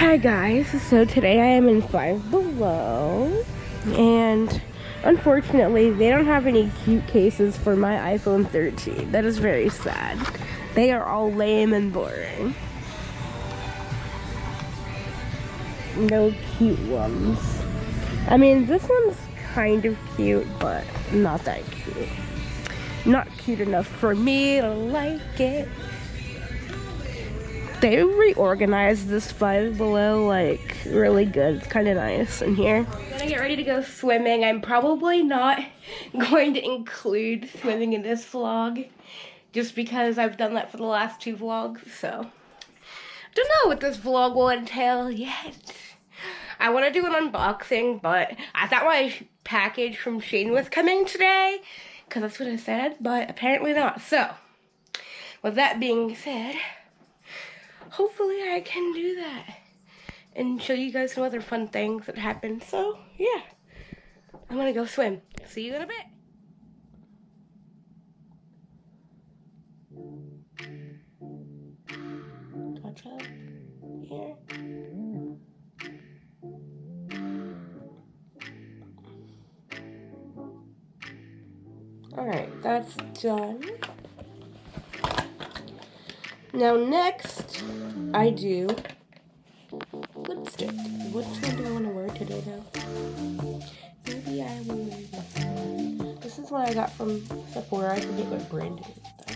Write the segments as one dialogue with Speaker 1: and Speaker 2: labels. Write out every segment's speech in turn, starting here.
Speaker 1: Hi guys, so today I am in Five Below, and unfortunately they don't have any cute cases for my iPhone 13. That is very sad. They are all lame and boring. No cute ones. I mean, this one's kind of cute, but not that cute. Not cute enough for me to like it. They reorganized this Five Below like really good. It's kind of nice in here. I'm gonna get ready to go swimming. I'm probably not going to include swimming in this vlog just because I've done that for the last two vlogs. So I don't know what this vlog will entail yet. I want to do an unboxing, but I thought my package from Shein was coming today because that's what I said, but apparently not. So with that being said, hopefully I can do that and show you guys some other fun things that happen. So yeah, I'm gonna go swim. See you in a bit. Touch up here. Alright, that's done. Now next, I do lipstick. Which one do I want to wear today though? Maybe I will wear this one. This is what I got from Sephora. I forget what brand it is though.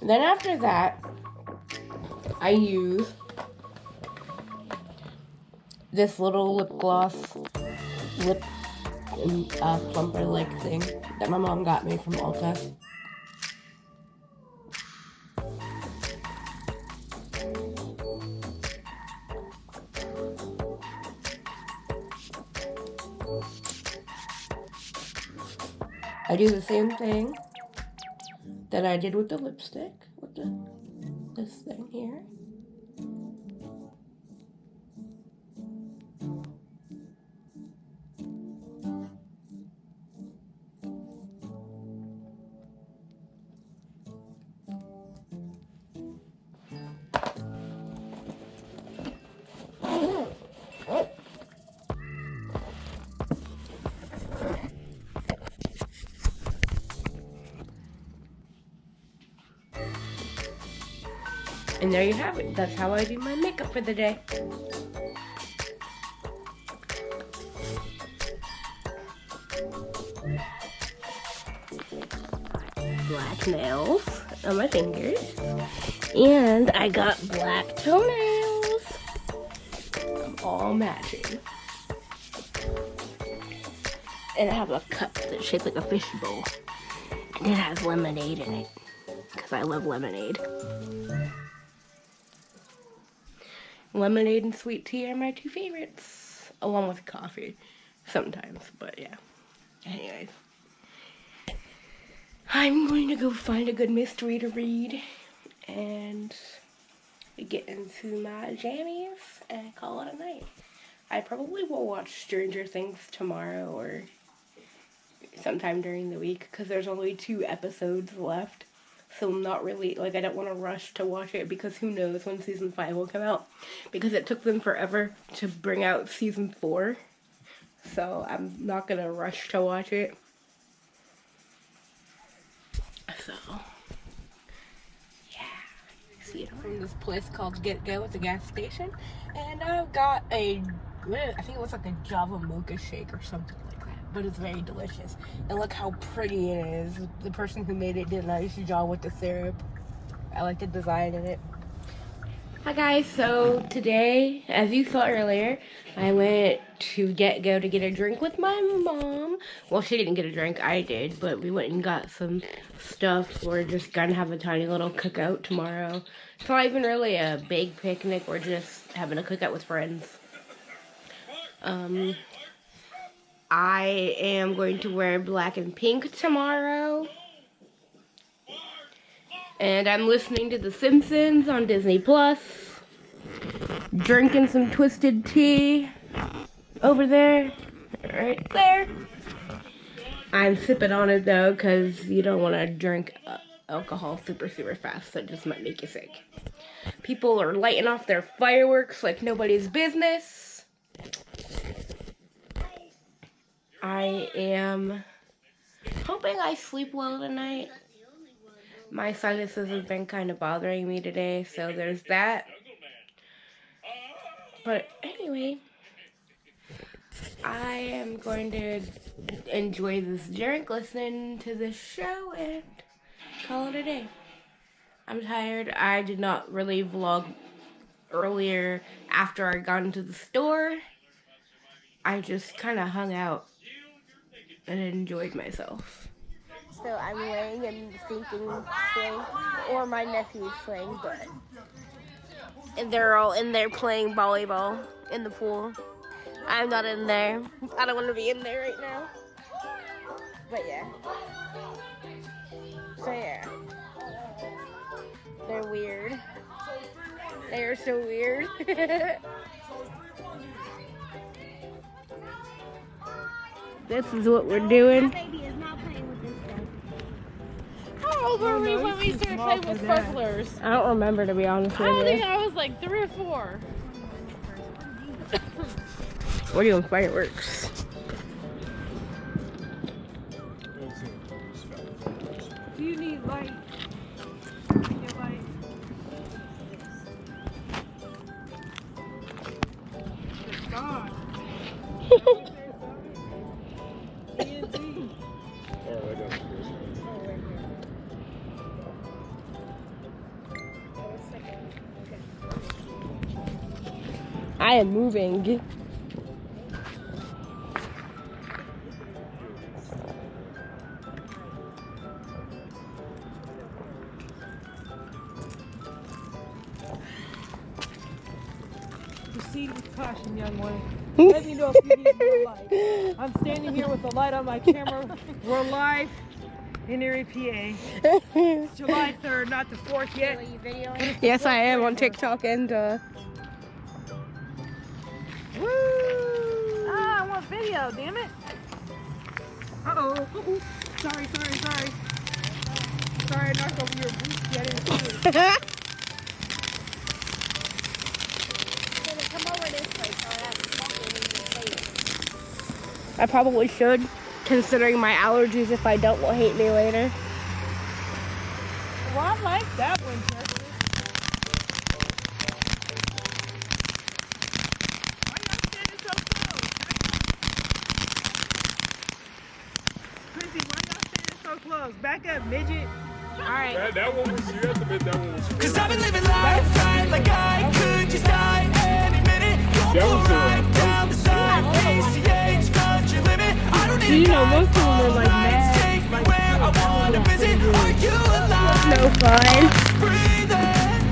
Speaker 1: Then after that, I use this little lip gloss, lip plumper like thing that my mom got me from Ulta. I do the same thing that I did with the lipstick, with this thing here. And there you have it. That's how I do my makeup for the day. Black nails on my fingers. And I got black toenails. I'm all matching. And I have a cup that's shaped like a fishbowl. And it has lemonade in it. Because I love lemonade. Lemonade and sweet tea are my two favorites, along with coffee sometimes, but yeah. Anyways, I'm going to go find a good mystery to read and get into my jammies and call it a night. I probably will watch Stranger Things tomorrow or sometime during the week because there's only 2 episodes left. So I'm not really, like, I don't want to rush to watch it because who knows when season 5 will come out. Because it took them forever to bring out season 4. So I'm not going to rush to watch it. So, yeah. See it from this place called Get Go at the gas station. And I've got I think it looks like a Java mocha shake or something like that. But it's very delicious. And look how pretty it is. The person who made it did a nice job with the syrup. I like the design in it. Hi guys, so today, as you saw earlier, I went to go to get a drink with my mom. Well, she didn't get a drink, I did, but we went and got some stuff. We're just gonna have a tiny little cookout tomorrow. It's not even really a big picnic, we're just having a cookout with friends. I am going to wear black and pink tomorrow. And I'm listening to The Simpsons on Disney Plus. Drinking some twisted tea over there, right there. I'm sipping on it though, because you don't want to drink alcohol super fast. That just might make you sick. People are lighting off their fireworks like nobody's business. I am hoping I sleep well tonight. My sinuses have been kind of bothering me today, so there's that. But anyway, I am going to enjoy this drink, listening to this show, and call it a day. I'm tired. I did not really vlog earlier after I got into the store. I just kind of hung out and enjoyed myself. So I'm laying in the sinking swing, or my nephew's swing, but and they're all in there playing volleyball in the pool. I'm not in there. I don't want to be in there right now. But yeah. So yeah. They're weird. They are so weird. This is what we're doing.
Speaker 2: How old were we when we started playing with sparklers?
Speaker 1: I don't remember, to be honest with you.
Speaker 2: I think I was like 3 or 4.
Speaker 1: We're doing fireworks.
Speaker 2: Do you need light? Get light. It's gone. TNT.
Speaker 1: I am moving.
Speaker 2: Proceed with caution, young one. Let me know if you need more light. I'm standing here with the light on my camera. We're live in Erie, PA. It's July 3rd, not the 4th yet.
Speaker 1: Yes, I am on TikTok and
Speaker 2: Woo! Ah, I want video, damn it. Uh-oh. Sorry. Sorry, I knocked over your boots. I didn't see it.
Speaker 1: Come over this way so I have to I probably should, considering my allergies. If I don't, will hate me later.
Speaker 2: Well, I like that one, Chester. Why y'all standing so close? Chrissy, why y'all standing so close? Back up, midget. Alright.
Speaker 3: That one was, you have to admit that one was
Speaker 4: Cause I've been living life right like I could just die any minute. Don't go right down the side, ACH, country limit. I don't need
Speaker 2: Most of them are like mad.
Speaker 4: take me where I wanna visit. Are you alive?
Speaker 1: No fun.
Speaker 4: Breathing.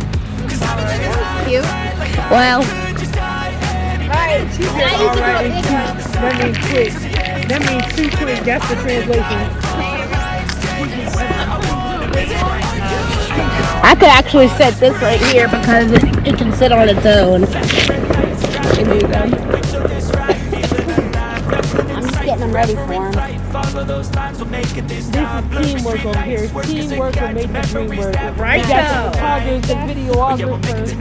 Speaker 4: Cause I've been living life
Speaker 1: Cute.
Speaker 4: right like I
Speaker 1: Well.
Speaker 4: could just die any minute.
Speaker 2: That means too quick. That's the translation.
Speaker 1: I could actually set this right here because it can sit on its own. I'm just getting them ready for him.
Speaker 2: This is teamwork over here. Teamwork will make the dream work.
Speaker 1: Right.
Speaker 2: We got the photographers, the videographers. We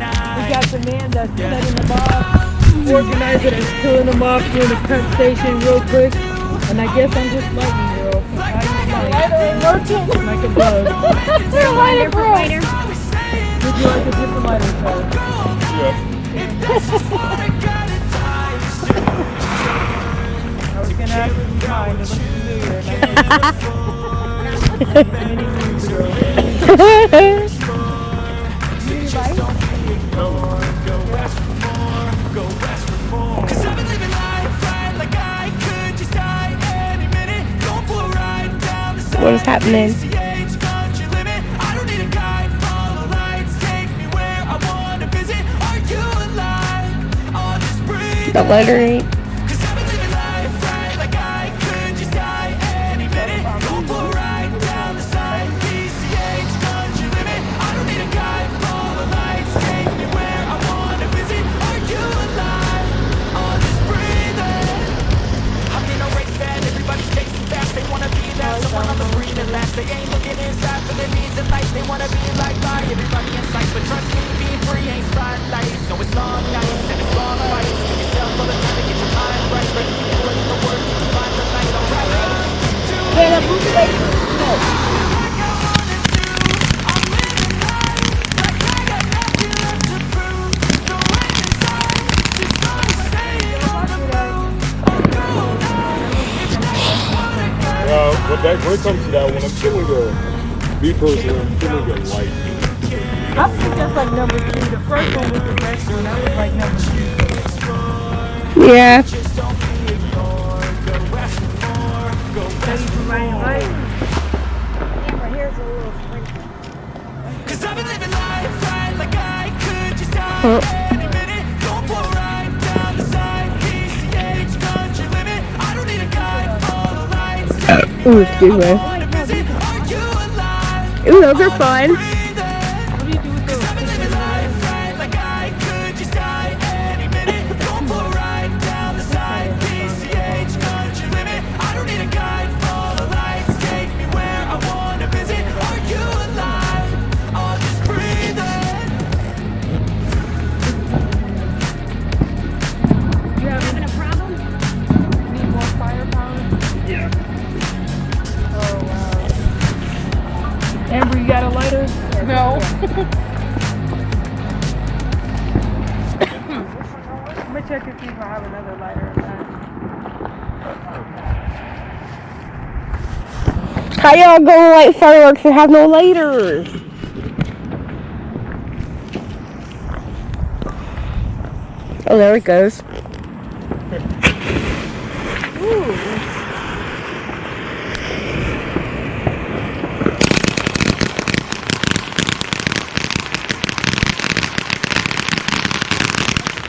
Speaker 2: got the man that's setting them off, organizing and pulling them off, doing the cut station real quick. And I guess I'm just lightning, girl. Lighter ain't working. Like it does.
Speaker 1: They're lighter, bro.
Speaker 2: Would you like a different lighter, sir? I was gonna ask you to mind. It looks familiar. And I know many moons ago.
Speaker 1: Do you like? What is happening?
Speaker 4: Country limit. I don't need a guide, follow lights, take me where I wanna visit. Are you alive? Or just breathe?
Speaker 1: The lettering.
Speaker 4: Cause I've been living life right like I could just die any minute. Go for a ride down the side, PCH, country limit. I don't need a guide, follow lights, take me where I wanna visit. Are you alive? Or just breathing? I'm in a race that everybody's chasing fast. They wanna be that someone on the screen at last. They ain't looking inside for their needs in life. They wanna be like by everybody in sight. But trust me, being free ain't spotlights. No, it's long nights and it's long fights. Give yourself all the time to get your mind right. Ready to put in the work, you can find the light. Alright.
Speaker 3: When it comes to that one, I'm feeling me personally, I'm feeling light.
Speaker 2: I think that's like number 2. The first one was the best one. That was like number 2.
Speaker 1: Yeah.
Speaker 2: Steady providing light.
Speaker 4: Cause I've been living life right like I could just die any minute. Going for a ride down the side, PCH, country limit. I don't need a guide, follow lights, take me
Speaker 1: Ooh, excuse me.
Speaker 4: wanna visit. Are you alive?
Speaker 1: Ooh, those are fun.
Speaker 2: What do you do with those?
Speaker 4: I've been living life right like I could just die any minute. Going for a ride down the side, PCH, country limit. I don't need a guide, follow lights, take me where I wanna visit. Are you alive? Or just breathing?
Speaker 2: You having a problem? Need more firepower? Yeah. Oh, wow. Amber, you got a lighter? No. I'm gonna check and see if I have another lighter or not.
Speaker 1: How y'all gonna light fireworks and have no lighters? Oh, there it goes.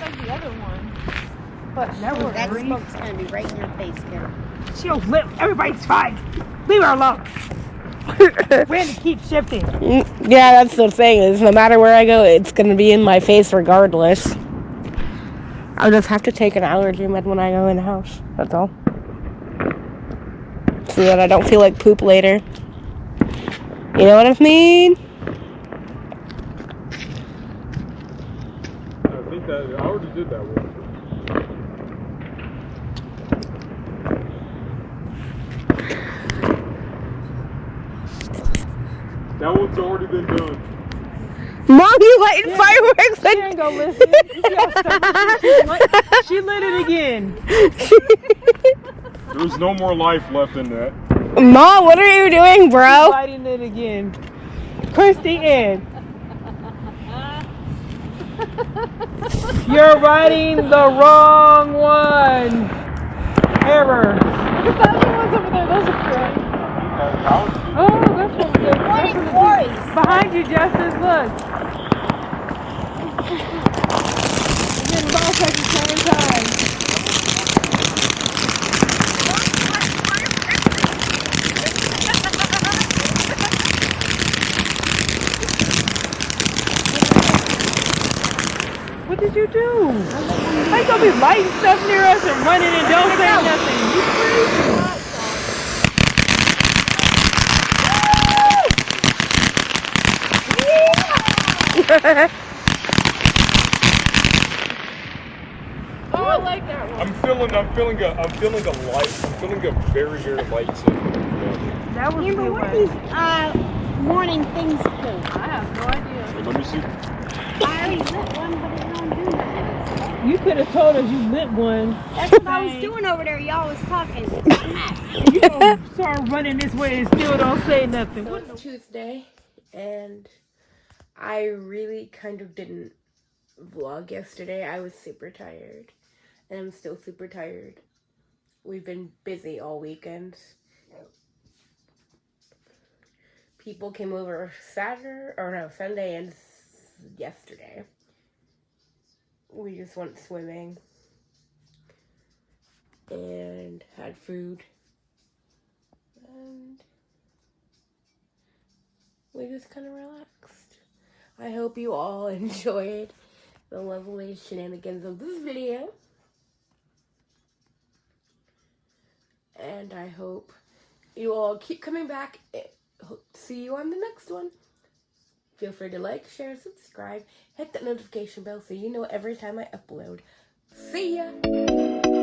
Speaker 2: Like the other one. But that was
Speaker 5: That
Speaker 2: brief.
Speaker 5: smoke's gonna be right in your face, Karen.
Speaker 2: She'll flip. Everybody's fine. Leave her alone. Randy keeps shifting.
Speaker 1: Yeah, that's the thing is no matter where I go, it's gonna be in my face regardless. I'll just have to take an allergy med when I go in the house. That's all. So that I don't feel like poop later. You know what I mean?
Speaker 3: I think that I already did that one. That one's already been done.
Speaker 1: Mom, you lighting fireworks?
Speaker 2: She ain't gonna listen. You see how stubborn she lit it again.
Speaker 3: There's no more life left in that.
Speaker 1: Mom, what are you doing, bro?
Speaker 2: Lighting it again. Christy Ann. You're writing the wrong one. Error. Look at the other ones over there. Those are pretty. Oh, that's what good. Behind you, Justice. Look. You're getting balls at the same time. What did you do? How you gonna be lighting stuff near us and running and don't say nothing? You crazy? Oh, I like that one.
Speaker 3: I'm feeling a very, very light signal.
Speaker 2: That was
Speaker 5: Amber,
Speaker 2: good
Speaker 5: what
Speaker 2: one.
Speaker 5: are these warning things do?
Speaker 2: I have no idea.
Speaker 3: Hey, let me see.
Speaker 5: I already lit one, but it don't do nothing.
Speaker 2: You could have told us you lit one.
Speaker 5: That's what I was doing over there. Y'all was talking.
Speaker 2: You gonna start running this way and still don't say nothing.
Speaker 1: So it's Tuesday, and I really kind of didn't vlog yesterday. I was super tired, and I'm still super tired. We've been busy all weekend. people came over Sunday and yesterday. We just went swimming and had food, and we just kind of relaxed. I hope you all enjoyed the lovely shenanigans of this video, and I hope you all keep coming back. Hope to see you on the next one. Feel free to like, share, subscribe, hit that notification bell so you know every time I upload. See ya!